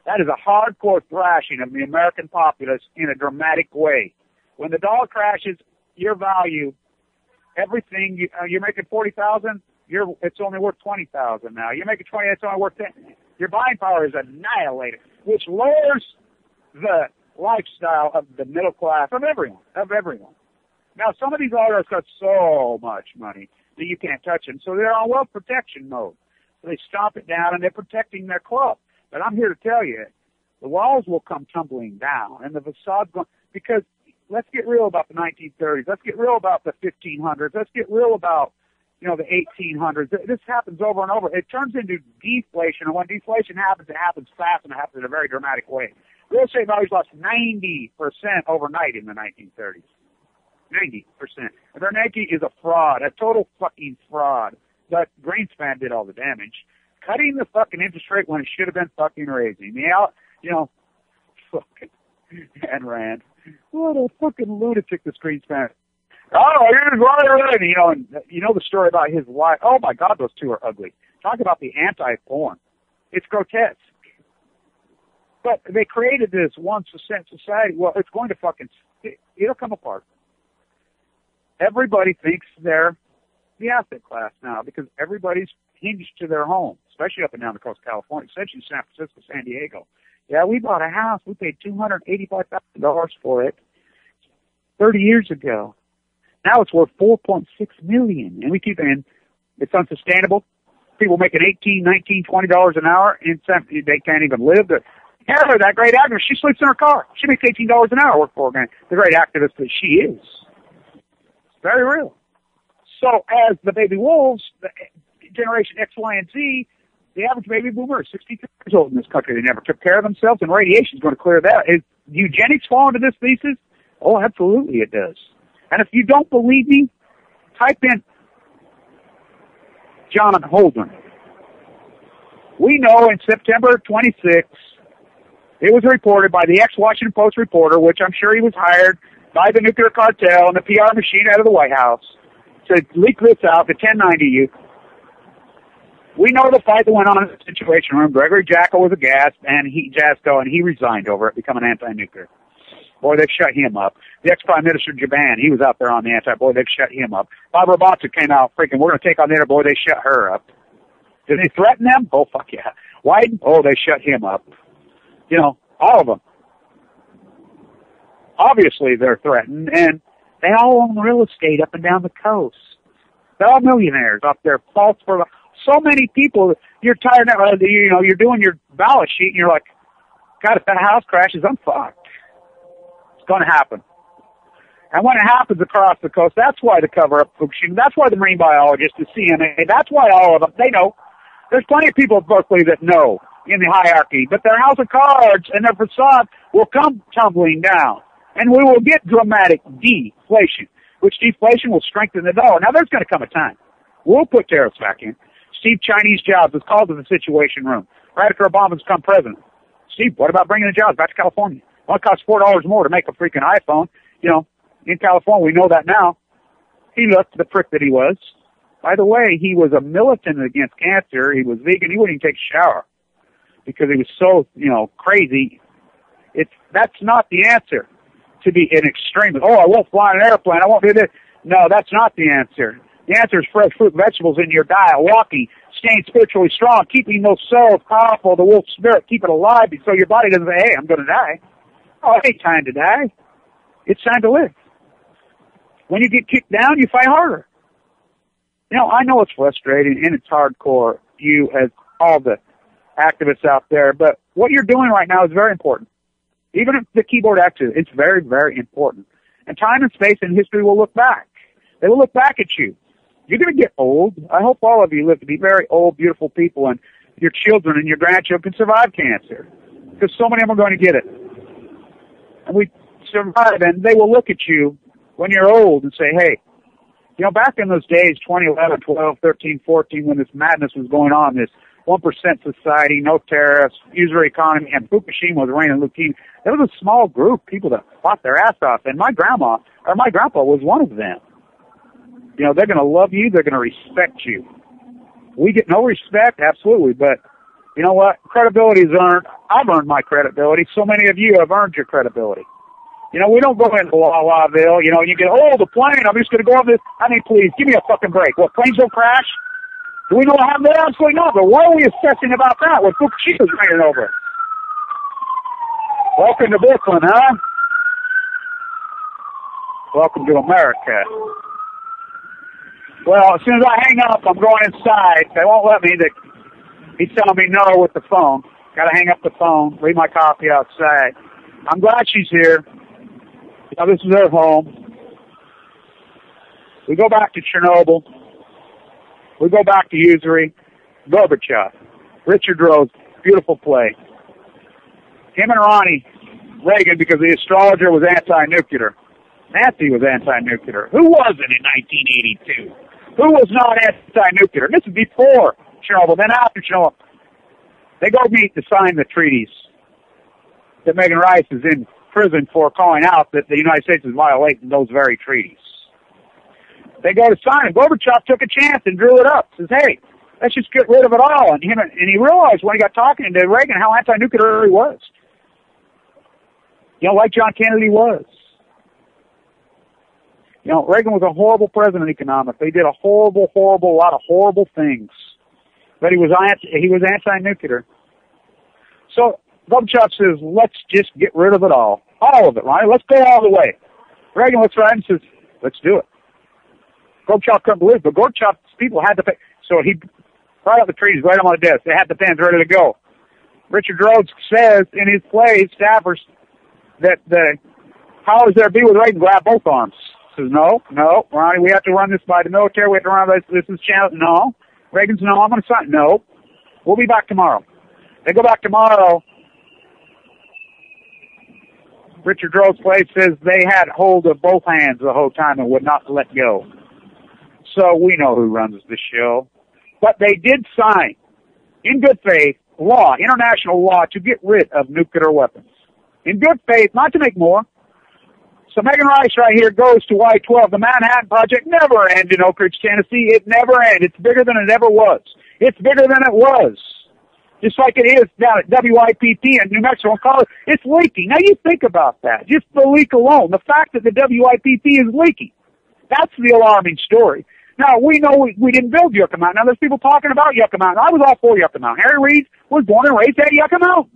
That is a hardcore thrashing of the American populace in a dramatic way. When the dollar crashes, your value, everything, you're making $40,000, it's only worth $20,000 now. You're making $20,000, it's only worth $10,000. Your buying power is annihilated, which lowers the lifestyle of the middle class, of everyone. Now, some of these oligarchs got so much money that you can't touch them, so they're on wealth protection mode. So they stomp it down, and they're protecting their club. But I'm here to tell you, the walls will come tumbling down, and the facade's going, because let's get real about the 1930s. Let's get real about the 1500s. Let's get real about, the 1800s. This happens over and over. It turns into deflation, and when deflation happens, it happens fast, and it happens in a very dramatic way. Real estate values lost 90% overnight in the 1930s. 90%. And Bernanke is a fraud, a total fucking fraud. But Greenspan did all the damage. Cutting the fucking interest rate when it should have been fucking raising. Fucking Ayn Rand. What a fucking lunatic this Greenspan. Oh, here's right. And you know the story about his wife. Oh my God, those two are ugly. Talk about the anti-porn. It's grotesque. But they created this 1% society. Well, it's going to it'll come apart. Everybody thinks they're the asset class now because everybody's hinged to their home, especially up and down the coast of California, especially San Francisco, San Diego. Yeah, we bought a house. We paid $285,000 for it 30 years ago. Now it's worth $4.6 million, and we keep saying it's unsustainable. People making $18, $19, $20 an hour, and they can't even live. Heather, that great actress, she sleeps in her car. She makes $18 an hour work for her. The great activist that she is. It's very real. So as the baby wolves, the generation X, Y, and Z, the average baby boomer is 63 years old in this country. They never took care of themselves, and radiation is going to clear that. Is eugenics fall into this thesis? Oh, absolutely it does. And if you don't believe me, type in John Holdren. We know in September 26th, it was reported by the ex-Washington Post reporter, which I'm sure he was hired by the nuclear cartel and the PR machine out of the White House, to leak this out, the 1090 youth. We know the fight that went on in the Situation Room. Gregory Jackal was a Jasko, and he resigned over it, becoming anti-nuclear. Boy, they've shut him up. The ex-Prime Minister Jaban, he was out there on the boy, they've shut him up. Barbara Boxer came out freaking, we're going to take on the boy, they shut her up. Did they threaten them? Oh, fuck yeah. Wyden? Oh, they shut him up. All of them. Obviously, they're threatened, and they all own real estate up and down the coast. They're all millionaires up there. So many people, you're tired now, you're doing your balance sheet, and you're like, God, if that house crashes, I'm fucked. It's going to happen. And when it happens across the coast, that's why the cover-up Fukushima, that's why the marine biologists, the CNA, that's why all of them, they know. There's plenty of people at Berkeley that know in the hierarchy, but their house of cards and their facade will come tumbling down, and we will get dramatic deflation, which deflation will strengthen the dollar. Now, there's going to come a time. We'll put tariffs back in. Steve Chinese Jobs was called to the Situation Room right after Obama's become president. Steve, what about bringing the jobs back to California? Well, it costs $4 more to make a freaking iPhone. In California, we know that now. He looked the prick that he was. By the way, he was a militant against cancer. He was vegan. He wouldn't even take a shower because he was so, crazy. That's not the answer to be an extremist. Oh, I won't fly an airplane. I won't do this. No, that's not the answer. The answer is fresh fruit and vegetables in your diet, walking, staying spiritually strong, keeping those cells powerful, the wolf spirit, keep it alive so your body doesn't say, hey, I'm going to die. Oh, it ain't time to die. It's time to live. When you get kicked down, you fight harder. I know it's frustrating and it's hardcore. You, as all the activists out there. But what you're doing right now is very important. Even if the keyboard activist, it's very, very important. And time and space and history will look back. They will look back at you. You're going to get old. I hope all of you live to be very old, beautiful people, and your children and your grandchildren can survive cancer, because so many of them are going to get it. And we survive, and they will look at you when you're old and say, hey, you know, back in those days, 2011, 12, 13, 14, when this madness was going on, this 1% society, no tariffs, user economy, and Fukushima was reigning leukemia, there was a small group of people that fought their ass off, and my grandpa was one of them. You know, they're going to love you. They're going to respect you. We get no respect, absolutely, but you know what? Credibility is earned. I've earned my credibility. So many of you have earned your credibility. You know, we don't go into Lawville. You know, you get, oh, the plane, I'm just going to go over this. I mean, please, give me a fucking break. What, planes don't crash? Do we know how that? Absolutely not. But what are we assessing about that? What Fukushima's raining over? Welcome to Brooklyn, huh? Welcome to America. Well, as soon as I hang up, I'm going inside. They won't let me. He's telling me no with the phone. Got to hang up the phone, leave my coffee outside. I'm glad she's here. You know, this is her home. We go back to Chernobyl. We go back to usury. Gorbachev. Richard Rose. Beautiful play. Him and Ronnie Reagan, because the astrologer was anti-nuclear. Nancy was anti-nuclear. Who wasn't in 1982? Who was not anti-nuclear? This is before Chernobyl, then after Chernobyl. They go meet to sign the treaties that Megan Rice is in prison for calling out that the United States is violating those very treaties. They go to sign it. Gorbachev took a chance and drew it up. Says, hey, let's just get rid of it all. And he realized when he got talking to Reagan how anti-nuclear he was. You know, like John Kennedy was. You know, Reagan was a horrible president economically. He did a lot of horrible things. But he was anti-nuclear. So Gorbachev says, let's just get rid of it all. All of it, right? Let's go all the way. Reagan looks around and says, let's do it. Gorbachev couldn't believe it, but Gorbachev's people had to pay. So he brought out the treaties, right on the desk. They had the pens ready to go. Richard Rhodes says in his play, Staffers, that the powers there be with Reagan grab both arms. Says, no, Ronnie, we have to run this by the military. We have to run this channel. No. Reagan's, no, I'm going to sign. No. We'll be back tomorrow. They go back tomorrow. Richard Rhodes' place says they had hold of both hands the whole time and would not let go. So we know who runs the show. But they did sign, in good faith, law, international law, to get rid of nuclear weapons. In good faith, not to make more. So Megan Rice right here goes to Y-12. The Manhattan Project never ended in Oak Ridge, Tennessee. It never ended. It's bigger than it ever was. It's bigger than it was. Just like it is down at WIPP in New Mexico and Colorado. It's leaking. Now you think about that. Just the leak alone. The fact that the WIPP is leaking. That's the alarming story. Now, we know we didn't build Yucca Mountain. Now, there's people talking about Yucca Mountain. I was all for Yucca Mountain. Harry Reid was born and raised at Yucca Mountain.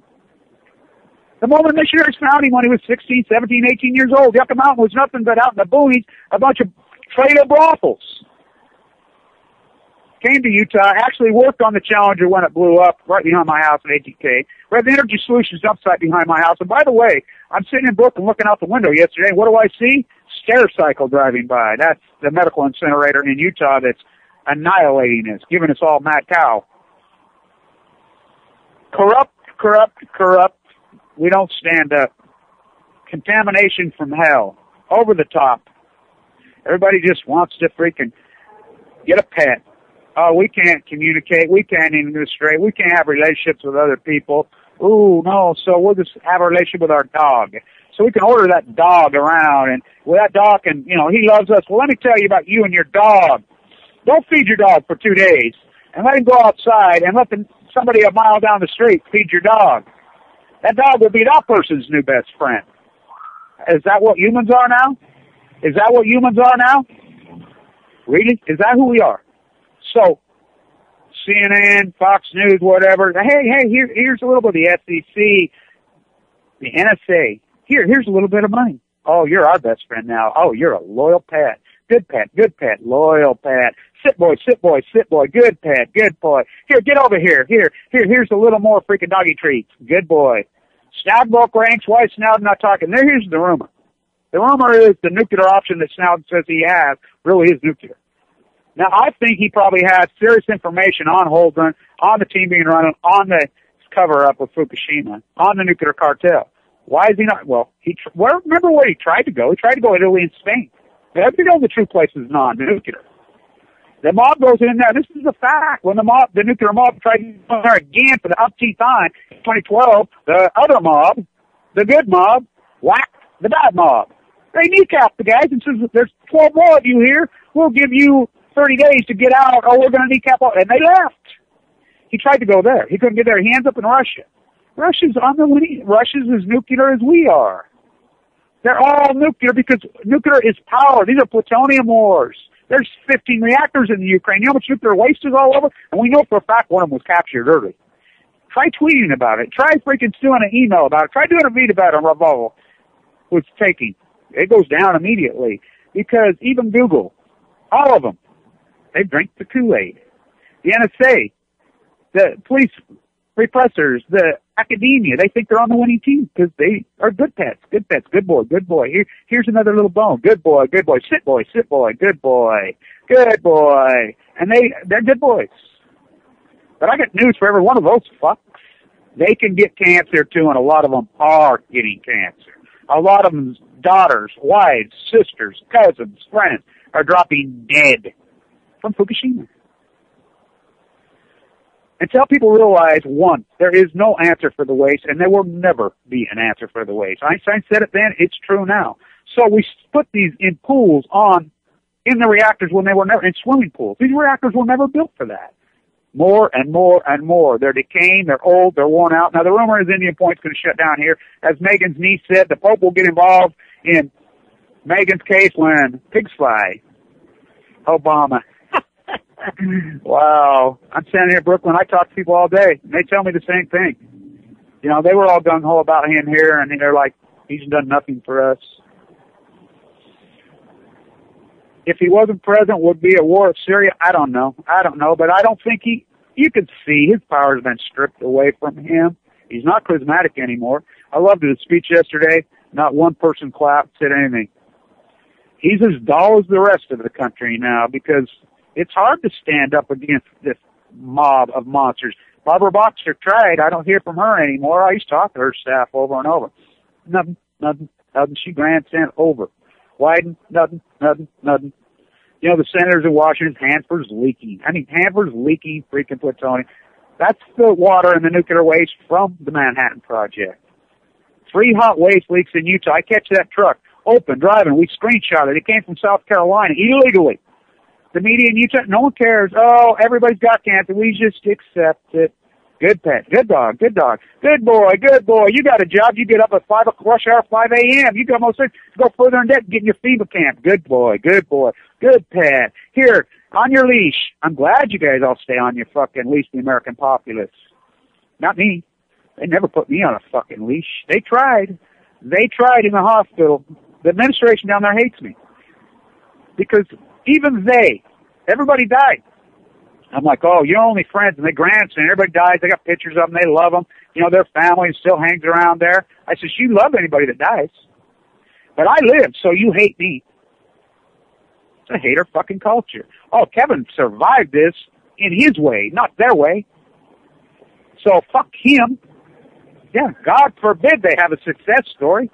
The Mormon missionaries found him when he was 16, 17, 18 years old. Yucca Mountain was nothing but out in the boonies, a bunch of trader brothels. Came to Utah, actually worked on the Challenger when it blew up right behind my house at ATK. We have the Energy Solutions dump site behind my house. And by the way, I'm sitting in Brooklyn looking out the window yesterday. What do I see? Stericycle driving by. That's the medical incinerator in Utah that's annihilating us, giving us all mad cow. Corrupt. We don't stand up. Contamination from hell. Over the top. Everybody just wants to freaking get a pet. Oh, we can't communicate. We can't administrate. We can't have relationships with other people. Ooh, no, so we'll just have a relationship with our dog. So we can order that dog around, and well, that dog can, you know, he loves us. Well, let me tell you about you and your dog. Don't feed your dog for 2 days, and let him go outside, and let somebody a mile down the street feed your dog. That dog will be that person's new best friend. Is that what humans are now? Is that what humans are now? Really? Is that who we are? So, CNN, Fox News, whatever. Hey, here's a little bit of the SEC, the NSA. Here's a little bit of money. Oh, you're our best friend now. Oh, you're a loyal pet. Good pet, loyal pet. Sit boy, good pet, good boy. Here, get over here. Here's a little more freaking doggy treats. Good boy. Snout bulk ranks, why Snout not talking? Here's the rumor. The rumor is the nuclear option that Snout says he has really is nuclear. Now, I think he probably has serious information on Holdren, on the team being run, on the cover-up with Fukushima, on the nuclear cartel. Why is he not? Well, remember where he tried to go? He tried to go to Italy and Spain. We know the true place is non-nuclear. The mob goes in there. This is a fact. When the nuclear mob tried to go there again for the umpteenth time in 2012, the other mob, the good mob, whacked the bad mob. They kneecapped the guys and says, there's 12 more of you here. We'll give you 30 days to get out, or we're going to kneecap all. And they left. He tried to go there. He couldn't get there. He ends up in Russia. Russia's as nuclear as we are. They're all nuclear because nuclear is power. These are plutonium wars. There's 15 reactors in the Ukraine. You know how much nuclear waste is all over? And we know for a fact one of them was captured early. Try tweeting about it. Try freaking doing an email about it. Try doing a read about it on Revolve. What's taking. It goes down immediately because even Google, all of them, they drink the Kool-Aid. The NSA, the police repressors, the academia, they think they're on the winning team because they are good pets, good boy, good boy. Here's another little bone. Good boy, sit boy, good boy. And they're good boys. But I got news for every one of those fucks. They can get cancer too, and a lot of them are getting cancer. A lot of them's daughters, wives, sisters, cousins, friends are dropping dead from Fukushima. Until people realize, one, there is no answer for the waste, and there will never be an answer for the waste. Einstein said it then, it's true now. So we put these in pools in the reactors when they were never in swimming pools. These reactors were never built for that. More and more and more. They're decaying, they're old, they're worn out. Now the rumor is Indian Point's going to shut down here. As Megan's niece said, the Pope will get involved in Megan's case when pigs fly. Obama. Wow. I'm standing here in Brooklyn. I talk to people all day, and they tell me the same thing. You know, they were all gung-ho about him here, and they're like, he's done nothing for us. If he wasn't president, would be a war with Syria? I don't know, but I don't think you can see his power has been stripped away from him. He's not charismatic anymore. I loved his speech yesterday. Not one person clapped, said anything. He's as dull as the rest of the country now because it's hard to stand up against this mob of monsters. Barbara Boxer tried. I don't hear from her anymore. I used to talk to her staff over and over. Nothing. She grandstand over. Wyden, nothing. You know, the senators in Washington, Hanford's leaking. Hanford's leaking freaking plutonium. That's the water and the nuclear waste from the Manhattan Project. 3 hot waste leaks in Utah. I catch that truck open, driving. We screenshot it. It came from South Carolina illegally. The media in Utah, no one cares. Oh, everybody's got cancer. We just accept it. Good pet. Good dog. Good boy. You got a job. You get up at rush hour, 5 a.m. You go go further in debt, get in your FEMA camp. Good boy. Good pet. Here, on your leash. I'm glad you guys all stay on your fucking leash, the American populace. Not me. They never put me on a fucking leash. They tried. In the hospital. The administration down there hates me. Because even everybody died. I'm like, oh, you're only friends, and they grandson. Everybody dies. They got pictures of them. They love them. You know, their family still hangs around there. I says, you love anybody that dies. But I live, so you hate me. It's a hater fucking culture. Oh, Kevin survived this in his way, not their way. So fuck him. Yeah, God forbid they have a success story.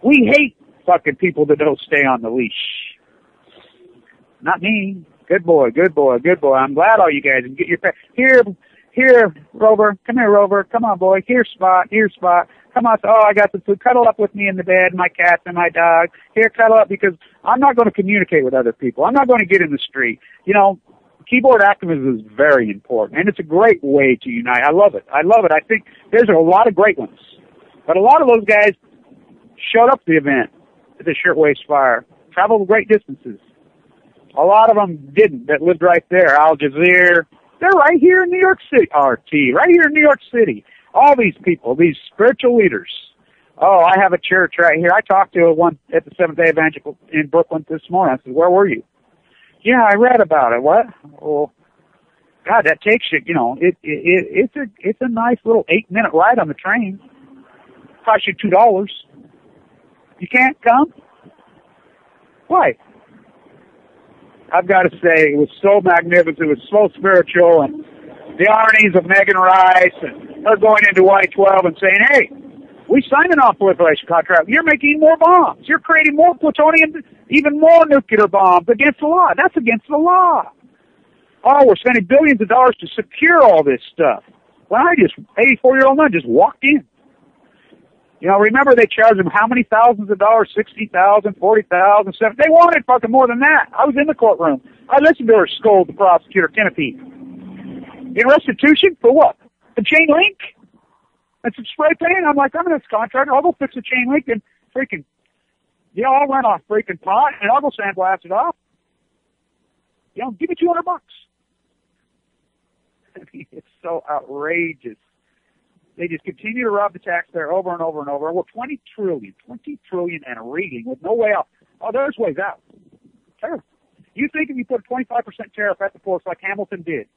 We hate fucking people that don't stay on the leash. Not me. Good boy. I'm glad all you guys can get your pet. Here, Rover. Come here, Rover. Come on, boy. Here, Spot. Come on. Oh, I got some food. Cuddle up with me in the bed, my cat and my dog. Here, cuddle up because I'm not going to communicate with other people. I'm not going to get in the street. You know, keyboard activism is very important, and it's a great way to unite. I love it. I think there's a lot of great ones. But a lot of those guys showed up to the event at the Shirtwaist Fire, traveled great distances. A lot of them didn't, that lived right there. Al Jazeera, they're right here in New York City. RT, right here in New York City. All these people, these spiritual leaders, Oh, I have a church right here. I talked to one at the Seventh-day Evangelical in Brooklyn this morning. I said, where were you? Yeah, I read about it. What? Well, God, that takes you, it's a nice little 8-minute ride on the train. Costs you $2. You can't come? Why? I've got to say, it was so magnificent. It was so spiritual. And the ironies of Megan Rice and her going into Y-12 and saying, hey, we signed a non-proliferation contract. You're making more bombs. You're creating more plutonium, even more nuclear bombs against the law. That's against the law. Oh, we're spending billions of dollars to secure all this stuff. Well, 84-year-old man just walked in. Remember they charged him how many thousands of dollars? $60,000, $40,000, $70,000. They wanted fucking more than that. I was in the courtroom. I listened to her scold the prosecutor, Timothy. In restitution for what? The chain link? And some spray paint? I'm like, I'm in this contractor. I'll go fix the chain link and freaking, I'll run off freaking pot and I'll go sandblast it off. Give me $200. I mean, it's so outrageous. They just continue to rob the taxpayer over and over and over. Well, $20 trillion and a reading with no way out. Oh, there's ways out. Terrible. You think if you put a 25% tariff at the ports like Hamilton did,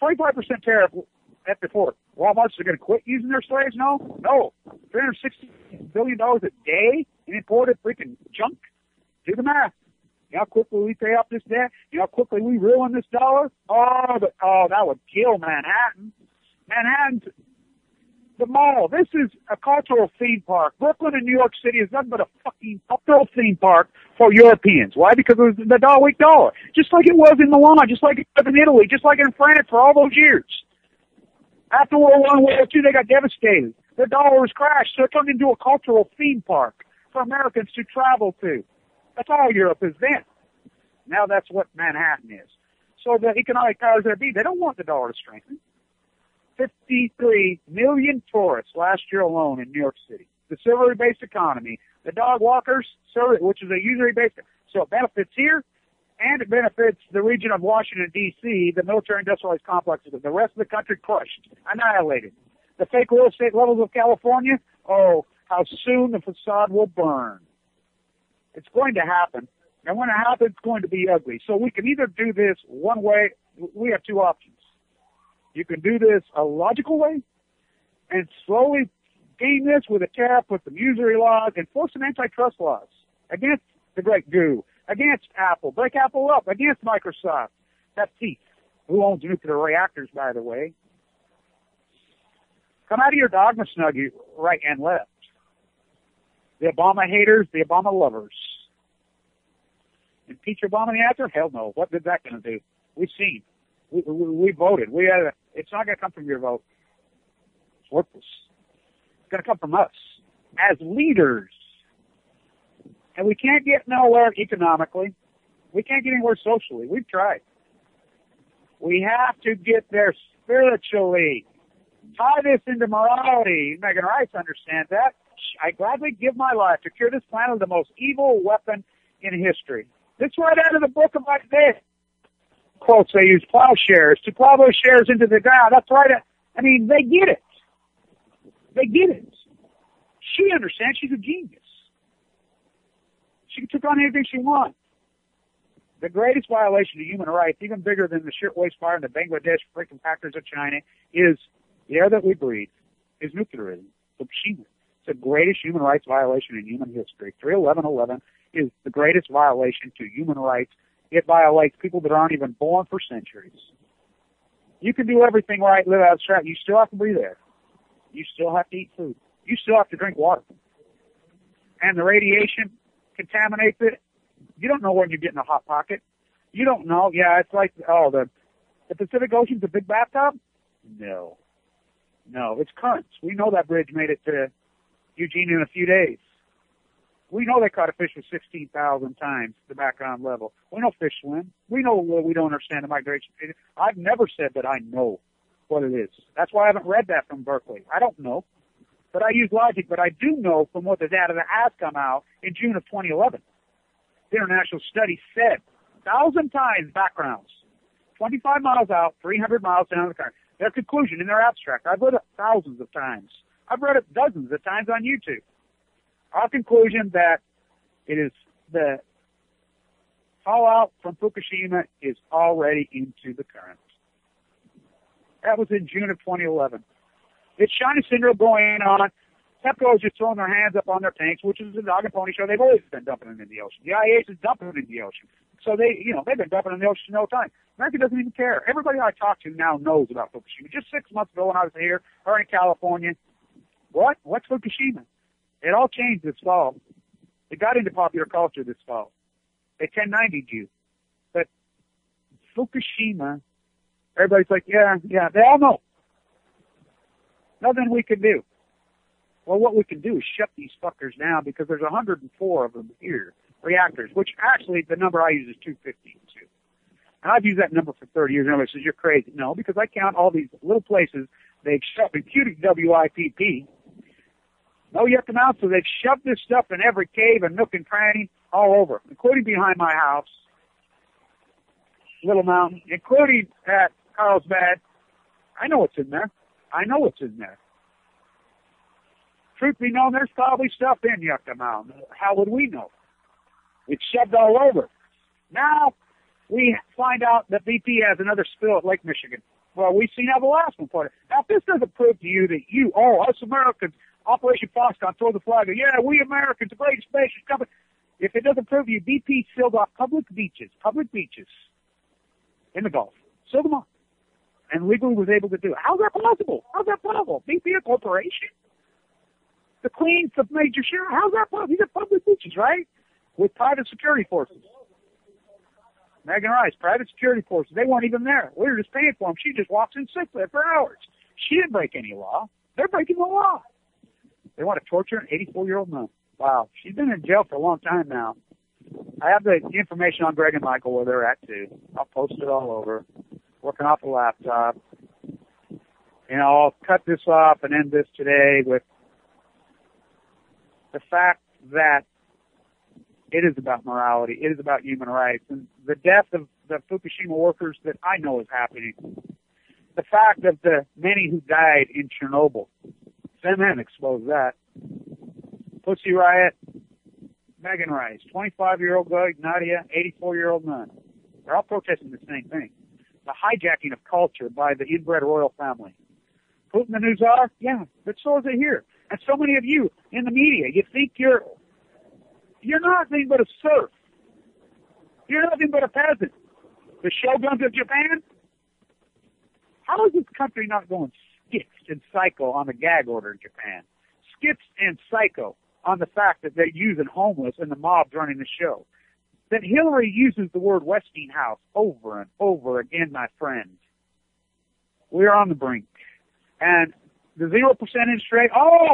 25% tariff at the port, Walmart's are going to quit using their slaves? No. $360 billion a day in imported freaking junk? Do the math. You know how quickly we pay off this debt? You know how quickly we ruin this dollar? That would kill Manhattan. Manhattan's the mall. This is a cultural theme park. Brooklyn and New York City is nothing but a fucking cultural theme park for Europeans. Why? Because it was the weak dollar. Just like it was in Milan, just like it was in Italy, just like in France for all those years. After World War I and World War II, they got devastated. The dollar was crashed, so it turned into a cultural theme park for Americans to travel to. That's all Europe is then. Now that's what Manhattan is. So the economic powers that be, they don't want the dollar to strengthen. 53 million tourists last year alone in New York City. The silvery-based economy. The dog walkers, which is a usury-based, so it benefits here, and it benefits the region of Washington, D.C., the military-industrialized complexes of the rest of the country crushed, annihilated. The fake real estate levels of California, oh, how soon the facade will burn. It's going to happen, and when it happens, it's going to be ugly. So we can either do this one way. We have two options. You can do this a logical way and slowly gain this with a tariff, with some usury laws, and force some antitrust laws against the great goo, against Apple, break Apple up, against Microsoft. That's thief, who owns nuclear reactors, by the way. Come out of your dogma snuggie, right and left. The Obama haters, the Obama lovers. Impeach Obama the answer? Hell no. What is that going to do? We've seen. We voted. It's not going to come from your vote. It's worthless. It's going to come from us as leaders. And we can't get nowhere economically. We can't get anywhere socially. We've tried. We have to get there spiritually. Tie this into morality. Megan Rice understands that. I gladly give my life to cure this planet of the most evil weapon in history. This right out of the book of Isaiah. Quotes, they use plowshares to plow those shares into the ground. That's right. I mean, they get it. They get it. She understands. She's a genius. She can take on anything she wants. The greatest violation of human rights, even bigger than the shirtwaist fire in the Bangladesh freaking factories of China, is the air that we breathe, is nuclearism, Fukushima. It's the greatest human rights violation in human history. 31111 is the greatest violation to human rights. It violates people that aren't even born for centuries. You can do everything right, live abstract. You still have to breathe air. You still have to eat food. You still have to drink water. And the radiation contaminates it. You don't know when you're getting a hot pocket. You don't know. Yeah, it's like, the Pacific Ocean's a big bathtub? No, it's currents. We know that bridge made it to Eugene in a few days. We know they caught a fish with 16,000 times the background level. We know fish swim. We know we don't understand the migration. I've never said that I know what it is. That's why I haven't read that from Berkeley. I don't know. But I use logic. But I do know from what the data that has come out in June of 2011. The international study said 1,000 times backgrounds. 25 miles out, 300 miles down the current. Their conclusion in their abstract, I've read it thousands of times, I've read it dozens of times on YouTube. Our conclusion that it is the fallout from Fukushima is already into the current. That was in June of 2011. It's China syndrome going on. TEPCO is just throwing their hands up on their tanks, which is a dog and pony show. They've always been dumping them in the ocean. The IAH is dumping them in the ocean. So they've been dumping in the ocean all the time. America doesn't even care. Everybody I talk to now knows about Fukushima. Just 6 months ago when I was here, or in California, what's Fukushima? It all changed this fall. It got into popular culture this fall. They 1090'd you. But Fukushima, everybody's like, yeah, they all know. Nothing we can do. Well, what we can do is shut these fuckers down because there's 104 of them here, reactors, which actually the number I use is 252. And I've used that number for 30 years. And everybody says, you're crazy. No, because I count all these little places they've shoved, including WIPP. No, you have to mount, so they've shoved this stuff in every cave and nook and cranny all over, including behind my house, Little Mountain, including at Carlsbad. I know what's in there. Truth be known, there's probably stuff in Yucca Mountain. How would we know? It's shoved all over. Now we find out that BP has another spill at Lake Michigan. Well, we've seen how the last one put it. Now, if this doesn't prove to you that us Americans, Operation Foxconn, throw the flag, yeah, we Americans, the greatest nation company. If it doesn't prove to you, BP sealed off public beaches in the Gulf. Sealed them off. And legally was able to do it. How's that possible? BP, a corporation? The Queen's the major share. How's that possible? These are public beaches, right? With private security forces. Megan Rice, private security forces. They weren't even there. We were just paying for them. She just walks in sick there for hours. She didn't break any law. They're breaking the law. They want to torture an 84-year-old nun. Wow. She's been in jail for a long time now. I have the information on Greg and Michael where they're at, too. I'll post it all over. Working off the laptop. I'll cut this off and end this today with the fact that it is about morality. It is about human rights. And the death of the Fukushima workers that I know is happening. The fact of the many who died in Chernobyl. CNN exposed that. Pussy Riot, Megan Rice, 25-year-old guy, Nadia, 84-year-old nun. They're all protesting the same thing. The hijacking of culture by the inbred royal family. Putin the new czar? Yeah, but so is it here. And so many of you in the media, you think you're nothing but a serf. You're nothing but a peasant. The shoguns of Japan? How is this country not going skipped and psycho on the gag order in Japan? Skipped and psycho on the fact that they're using homeless and the mob's running the show. That Hillary uses the word Westinghouse over and over again, my friend. We're on the brink. And the 0% interest rate,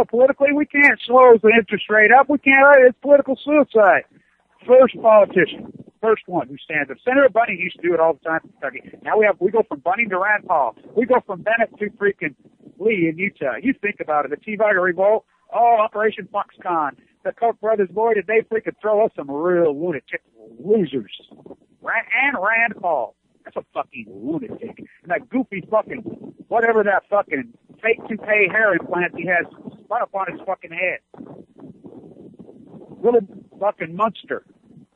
politically we can't slow the interest rate up. We can't, it's political suicide. First politician, first one who stands up. Senator Bunning used to do it all the time in Kentucky. Now we go from Bunning to Rand Paul. We go from Bennett to freaking Lee in Utah. You think about it, the T-Viger revolt, Operation Foxconn. The Koch brothers, boy, did they freaking throw us some real lunatic losers. And Rand Paul. That's a fucking lunatic. And that goofy fucking, whatever that fucking fake toupee hair implant he has spun up on his fucking head. Little fucking monster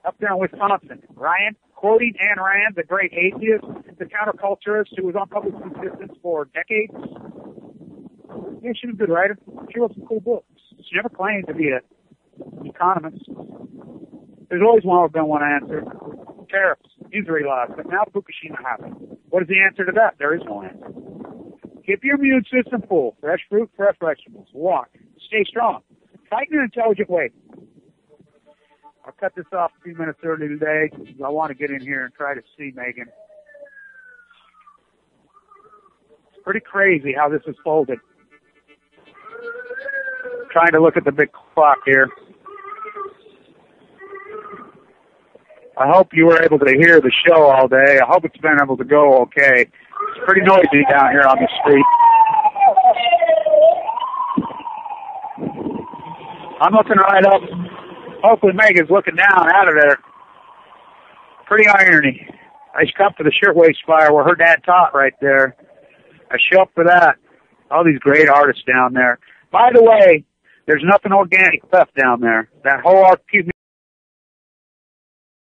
up there in Wisconsin. Ryan, quoting Ayn Rand, the great atheist, the counterculturist who was on public assistance for decades. Yeah, she was a good writer. She wrote some cool books. She never claimed to be an economist. There's always been one answer. Tariffs, usury laws, but now Fukushima happened. What is the answer to that? There is no answer. Keep your immune system full. Fresh fruit, fresh vegetables. Walk. Stay strong. Fight in an intelligent way. I'll cut this off a few minutes early today because I want to get in here and try to see Megan. It's pretty crazy how this is folded. Trying to look at the big clock here. I hope you were able to hear the show all day. I hope it's been able to go okay. It's pretty noisy down here on the street. I'm looking right up. Hopefully Megan's looking down out of there. Pretty irony. I should come to the Shirtwaist Fire where her dad taught right there. I show up for that. All these great artists down there. By the way, there's nothing organic left down there. That whole